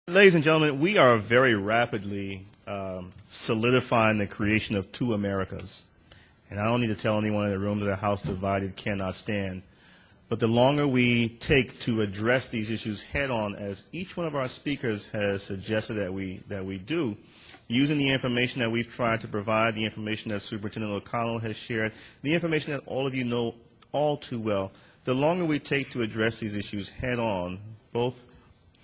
Ladies and gentlemen, we are very rapidly solidifying the creation of two Americas. And I don't need to tell anyone in the room that a house divided cannot stand. But the longer we take to address these issues head on, as each one of our speakers has suggested that we do, using the information that we've tried to provide, the information that Superintendent O'Connell has shared, the information that all of you know all too well, the longer we take to address these issues head on, both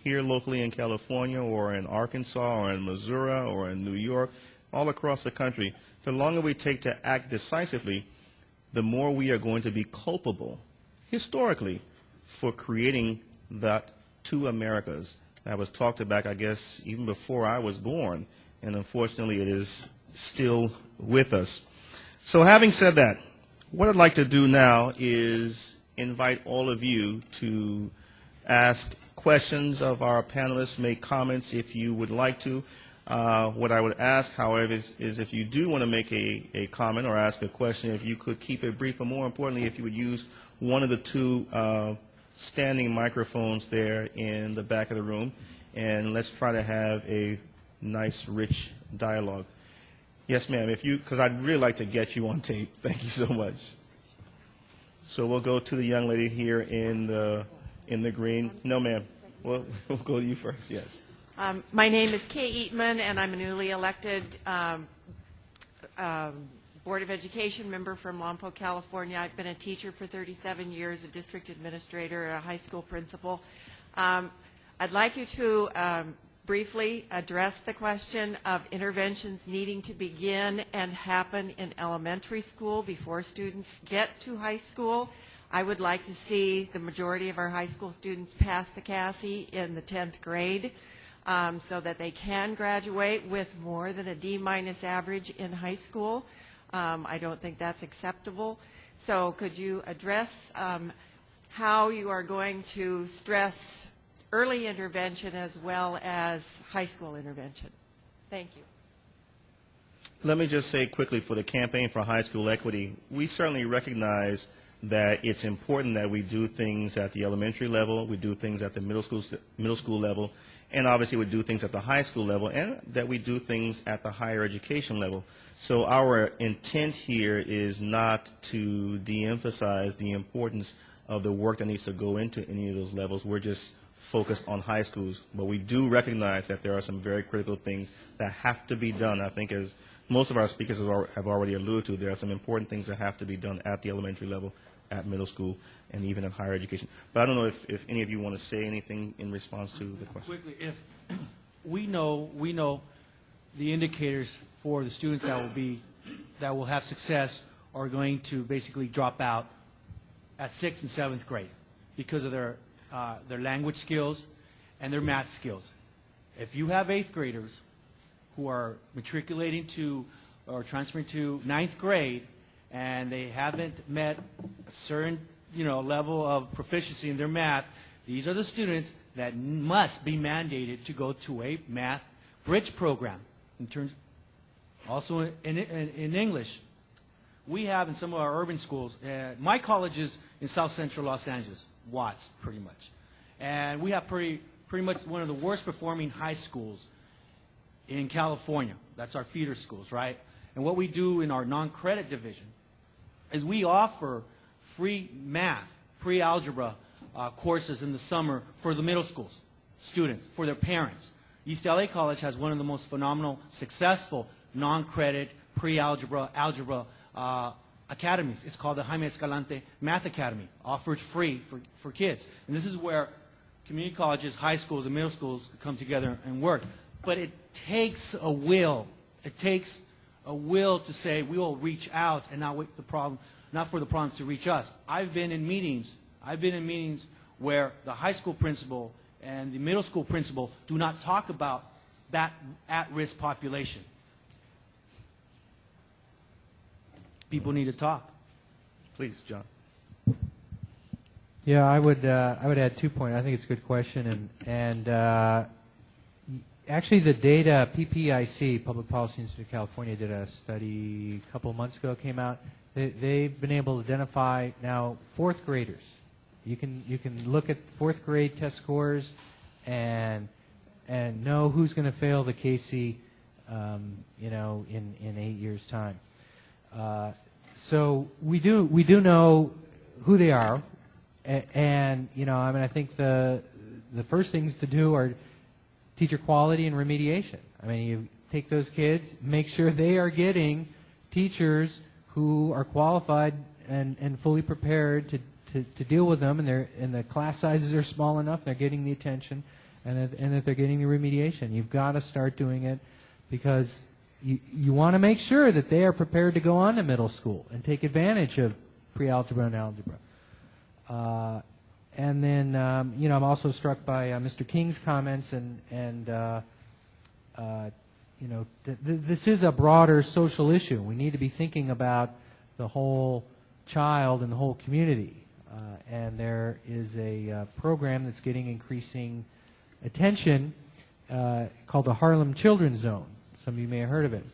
here locally in California or in Arkansas or in Missouri or in New York, all across the country, the longer we take to act decisively, the more we are going to be culpable, historically, for creating that two Americas that was talked about, I guess, even before I was born, and unfortunately it is still with us. So having said that, what I'd like to do now is invite all of you to ask questions of our panelists, make comments if you would like to. What I would ask, however, is if you do want to make a comment or ask a question, if you could keep it brief, but more importantly, if you would use one of the two standing microphones there in the back of the room, and let's try to have a nice, rich dialogue. Yes, ma'am, if you, because I'd really like to get you on tape. Thank you so much. So we'll go to the young lady here in the green. No, ma'am. We'll go to you first, yes. My name is Kay Eatman, and I'm a newly elected Board of Education member from Lompoc, California. I've been a teacher for 37 years, a district administrator, a high school principal. I'd like you to briefly address the question of interventions needing to begin and happen in elementary school before students get to high school. I would like to see the majority of our high school students pass the CASI in the 10th grade so that they can graduate with more than a D- average in high school. I don't think that's acceptable. So could you address how you are going to stress early intervention as well as high school intervention? Thank you. Let me just say quickly, for the Campaign for High School Equity, we certainly recognize that it's important that we do things at the elementary level, we do things at the middle school level, and obviously we do things at the high school level, and that we do things at the higher education level. So our intent here is not to de-emphasize the importance of the work that needs to go into any of those levels. We're just focused on high schools, but we do recognize that there are some very critical things that have to be done. I think, as most of our speakers have already alluded to, there are some important things that have to be done at the elementary level, at middle school, and even at higher education. But I don't know if any of you want to say anything in response to the question. Quickly, if we know the indicators for the students that will have success are going to basically drop out at 6th and 7th grade because of their language skills and their math skills. If you have 8th graders who are matriculating to or transferring to 9th grade and they haven't met a certain level of proficiency in their math, these are the students that must be mandated to go to a math bridge program. In terms, also in English, we have in some of our urban schools, my college is in South Central Los Angeles, Watts, pretty much. And we have pretty much one of the worst performing high schools in California. That's our feeder schools, right? And what we do in our non-credit division is we offer free math, pre-algebra courses in the summer for the middle schools students, for their parents. East LA College has one of the most phenomenal, successful non-credit, pre-algebra, algebra academies. It's called the Jaime Escalante Math Academy, offered free for kids. And this is where community colleges, high schools, and middle schools come together and work. But it takes a will. It takes a will to say we will reach out and not wait not for the problem to reach us. I've been in meetings where the high school principal and the middle school principal do not talk about that at-risk population. People need to talk. Please, John. Yeah, I would add 2 points. I think it's a good question, and actually the data, PPIC, Public Policy Institute of California, did a study a couple of months ago, came out. They've been able to identify now 4th graders. You can look at 4th grade test scores and and know who's going to fail the KC, in 8 years' time. So we do know who they are, and I think the first things to do are teacher quality and remediation. I mean, you take those kids, make sure they are getting teachers who are qualified and fully prepared to deal with them, and the class sizes are small enough, they're getting the attention, and that they're getting the remediation. You've got to start doing it because you want to make sure that they are prepared to go on to middle school and take advantage of pre-algebra and algebra. And then, I'm also struck by Mr. King's comments, this is a broader social issue. We need to be thinking about the whole child and the whole community. And there is a program that's getting increasing attention called the Harlem Children's Zone. Some of you may have heard of it.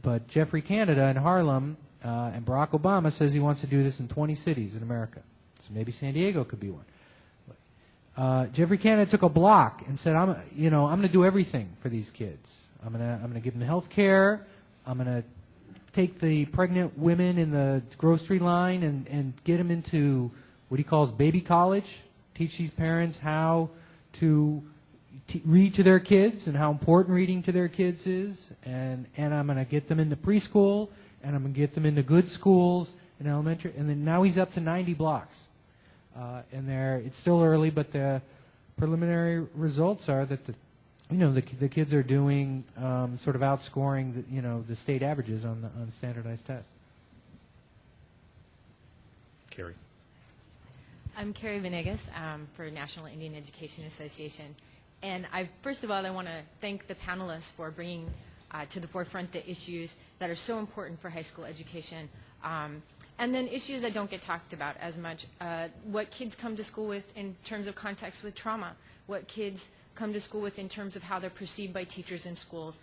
But Jeffrey Canada in Harlem and Barack Obama says he wants to do this in 20 cities in America. So maybe San Diego could be one. Jeffrey Canada took a block and said, I'm going to do everything for these kids. I'm going to give them health care. I'm going to take the pregnant women in the grocery line and get them into what he calls baby college, teach these parents how to read to their kids and how important reading to their kids is, and I'm going to get them into preschool, and I'm going to get them into good schools in elementary, and then now he's up to 90 blocks. And it's still early, but the preliminary results are that the kids are doing sort of outscoring the state averages on standardized tests. Carrie. I'm Carrie Venegas for National Indian Education Association. And first of all, I want to thank the panelists for bringing to the forefront the issues that are so important for high school education. And then issues that don't get talked about as much. What kids come to school with in terms of context with trauma. What kids come to school with in terms of how they're perceived by teachers in schools.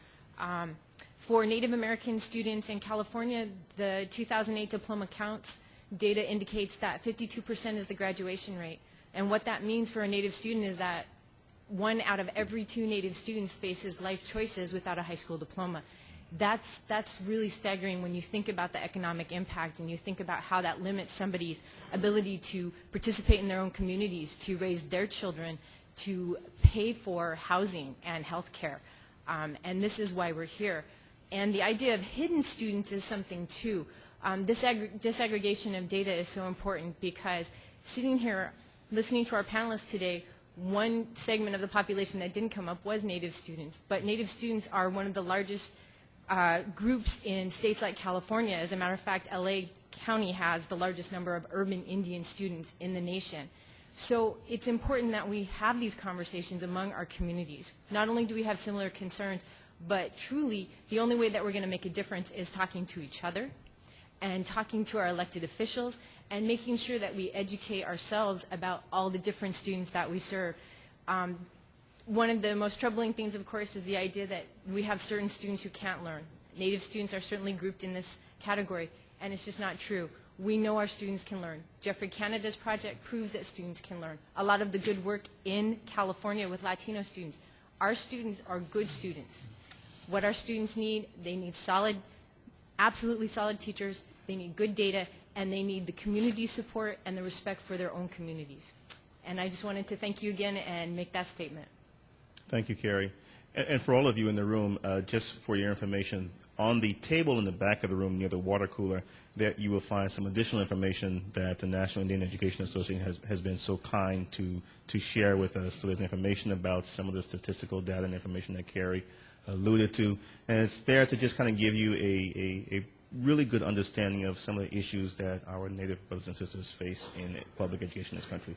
For Native American students in California, the 2008 diploma counts data indicates that 52% is the graduation rate. And what that means for a Native student is that 1 out of every 2 Native students faces life choices without a high school diploma. That's really staggering when you think about the economic impact and you think about how that limits somebody's ability to participate in their own communities, to raise their children, to pay for housing and health care. And this is why we're here. And the idea of hidden students is something too. This disaggregation of data is so important because sitting here listening to our panelists today, one segment of the population that didn't come up was Native students. But Native students are one of the largest groups in states like California. As a matter of fact, LA County has the largest number of urban Indian students in the nation. So it's important that we have these conversations among our communities. Not only do we have similar concerns, but truly the only way that we're going to make a difference is talking to each other and talking to our elected officials and making sure that we educate ourselves about all the different students that we serve. One of the most troubling things, of course, is the idea that we have certain students who can't learn. Native students are certainly grouped in this category, and it's just not true. We know our students can learn. Jeffrey Canada's project proves that students can learn. A lot of the good work in California with Latino students, our students are good students. What our students need, they need solid, absolutely solid teachers, they need good data, and they need the community support and the respect for their own communities. And I just wanted to thank you again and make that statement. Thank you, Carrie. And for all of you in the room, just for your information, on the table in the back of the room near the water cooler, there you will find some additional information that the National Indian Education Association has been so kind to share with us. So there's information about some of the statistical data and information that Carrie alluded to. And it's there to just kind of give you a really good understanding of some of the issues that our Native brothers and sisters face in public education in this country.